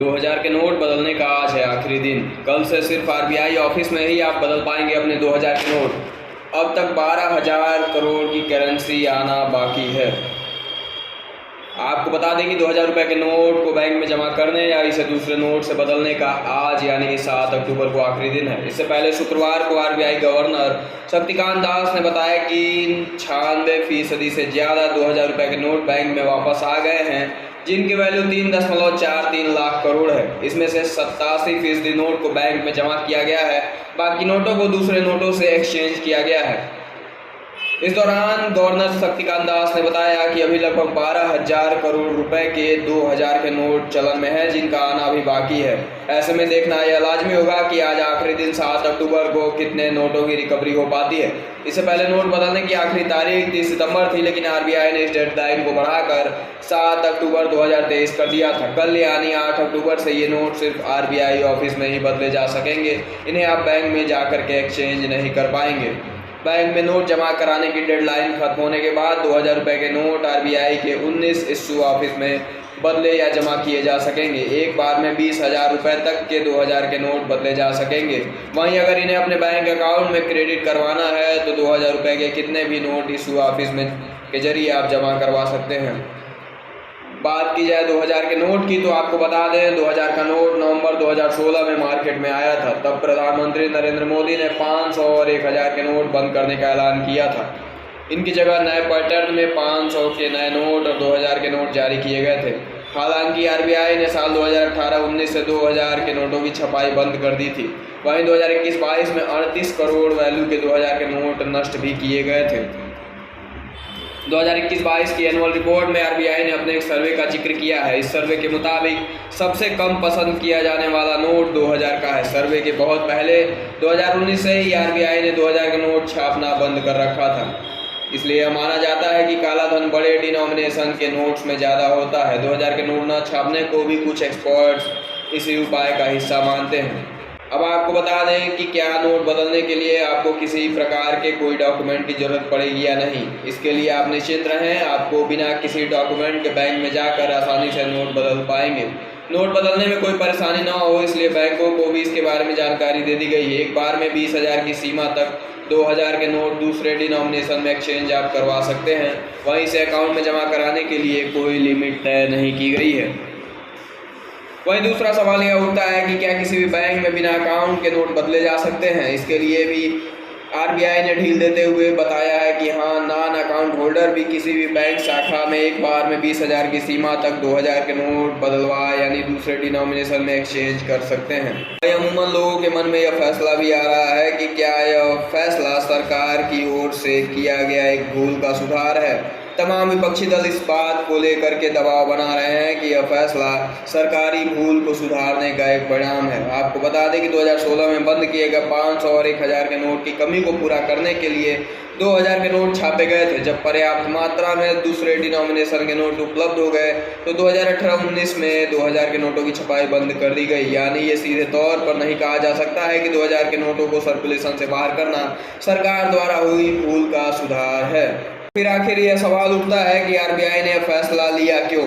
2000 के नोट बदलने का आज है आखिरी दिन। कल से सिर्फ आरबीआई ऑफिस में ही आप बदल पाएंगे अपने 2000 के नोट। अब तक 12,000 करोड़ की करेंसी आना बाकी है। आपको बता दें कि 2000 रुपये के नोट को बैंक में जमा करने या इसे दूसरे नोट से बदलने का आज यानी कि 7 अक्टूबर को आखिरी दिन है। इससे पहले शुक्रवार को आरबीआई गवर्नर शक्तिकांत दास ने बताया कि 96% से ज़्यादा 2000 रुपये के नोट बैंक में वापस आ गए हैं, जिनकी वैल्यू 3.43 लाख करोड़ है। इसमें से 87% नोट को बैंक में जमा किया गया है, बाकी नोटों को दूसरे नोटों से एक्सचेंज किया गया है। इस दौरान गवर्नर शक्तिकांत दास ने बताया कि अभी लगभग 12,000 करोड़ रुपए के 2000 के नोट चलन में है, जिनका आना अभी बाकी है। ऐसे में देखना यह लाजमी होगा कि आज आखिरी दिन 7 अक्टूबर को कितने नोटों की रिकवरी हो पाती है। इससे पहले नोट बदलने की आखिरी तारीख 30 सितंबर थी, लेकिन आरबीआई ने इस डेडलाइन को बढ़ाकर 7 अक्टूबर 2023 कर दिया था। कल यानी 8 अक्टूबर से ये नोट सिर्फ आरबीआई ऑफिस में ही बदले जा सकेंगे। इन्हें आप बैंक में जाकर के एक्सचेंज नहीं कर पाएंगे। बैंक में नोट जमा कराने की डेडलाइन खत्म होने के बाद 2000 रुपये के नोट आरबीआई के 19 इश्यू ऑफिस में बदले या जमा किए जा सकेंगे। एक बार में 20,000 रुपये तक के 2000 के नोट बदले जा सकेंगे। वहीं अगर इन्हें अपने बैंक अकाउंट में क्रेडिट करवाना है तो 2000 रुपये के कितने भी नोट इश्यू ऑफिस में के जरिए आप जमा करवा सकते हैं। बात की जाए 2000 के नोट की तो आपको बता दें 2000 का नोट नवंबर 2016 में मार्केट में आया था। तब प्रधानमंत्री नरेंद्र मोदी ने 500 और 1000 के नोट बंद करने का ऐलान किया था। इनकी जगह नए पैटर्न में 500 के नए नोट और 2000 के नोट जारी किए गए थे। हालांकि आरबीआई ने साल 2018-19 से 2000 के नोटों की छपाई बंद कर दी थी। वहीं 2021-22 में 38 करोड़ वैल्यू के 2000 के नोट नष्ट भी किए गए थे। 2021-22 की एनुअल रिपोर्ट में आरबीआई ने अपने एक सर्वे का जिक्र किया है। इस सर्वे के मुताबिक सबसे कम पसंद किया जाने वाला नोट 2000 का है। सर्वे के बहुत पहले 2019 से ही आरबीआई ने 2000 के नोट छापना बंद कर रखा था। इसलिए यह माना जाता है कि काला धन बड़े डिनोमिनेशन के नोट्स में ज़्यादा होता है। 2000 के नोट न छापने को भी कुछ एक्सपर्ट्स इसी उपाय का हिस्सा मानते हैं। अब आपको बता दें कि क्या नोट बदलने के लिए आपको किसी प्रकार के कोई डॉक्यूमेंट की ज़रूरत पड़ेगी या नहीं। इसके लिए आप निश्चिंत रहें, आपको बिना किसी डॉक्यूमेंट के बैंक में जाकर आसानी से नोट बदल पाएंगे। नोट बदलने में कोई परेशानी ना हो, इसलिए बैंकों को भी इसके बारे में जानकारी दे दी गई है। एक बार में 20,000 की सीमा तक 2000 के नोट दूसरे डिनोमिनेशन में एक्सचेंज आप करवा सकते हैं। वहीं इसे अकाउंट में जमा कराने के लिए कोई लिमिट तय नहीं की गई है। वहीं दूसरा सवाल यह उठता है कि क्या किसी भी बैंक में बिना अकाउंट के नोट बदले जा सकते हैं। इसके लिए भी आरबीआई ने ढील देते हुए बताया है कि हाँ, नॉन अकाउंट होल्डर भी किसी भी बैंक शाखा में एक बार में 20,000 की सीमा तक 2000 के नोट बदलवा यानी दूसरे डिनोमिनेशन में एक्सचेंज कर सकते हैं। अमूमन लोगों के मन में यह फैसला भी आ रहा है कि क्या यह फैसला सरकार की ओर से किया गया एक भूल का सुधार है। तमाम विपक्षी दल इस बात को लेकर के दबाव बना रहे हैं कि यह फैसला सरकारी भूल को सुधारने का एक परिणाम है। आपको बता दें कि 2016 में बंद किए गए 500 और 1000 के नोट की कमी को पूरा करने के लिए 2000 के नोट छापे गए थे। जब पर्याप्त मात्रा में दूसरे डिनोमिनेशन के नोट उपलब्ध हो गए तो 2018-19 में 2000 के नोटों की छपाई बंद कर दी गई। यानी ये सीधे तौर पर नहीं कहा जा सकता है कि 2000 के नोटों को सर्कुलेशन से बाहर करना सरकार द्वारा हुई भूल का सुधार है। फिर आखिर यह सवाल उठता है कि आरबीआई ने फैसला लिया क्यों।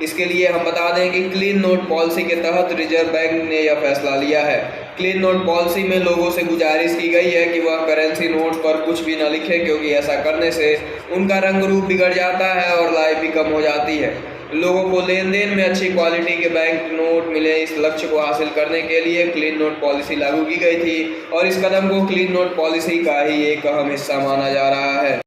इसके लिए हम बता दें कि क्लीन नोट पॉलिसी के तहत रिजर्व बैंक ने यह फैसला लिया है। क्लीन नोट पॉलिसी में लोगों से गुजारिश की गई है कि वह करेंसी नोट पर कुछ भी न लिखे, क्योंकि ऐसा करने से उनका रंग रूप बिगड़ जाता है और लाइफ भी कम हो जाती है। लोगों को लेन देन में अच्छी क्वालिटी के बैंक नोट मिले, इस लक्ष्य को हासिल करने के लिए क्लीन नोट पॉलिसी लागू की गई थी और इस कदम को क्लीन नोट पॉलिसी का ही एक अहम हिस्सा माना जा रहा है।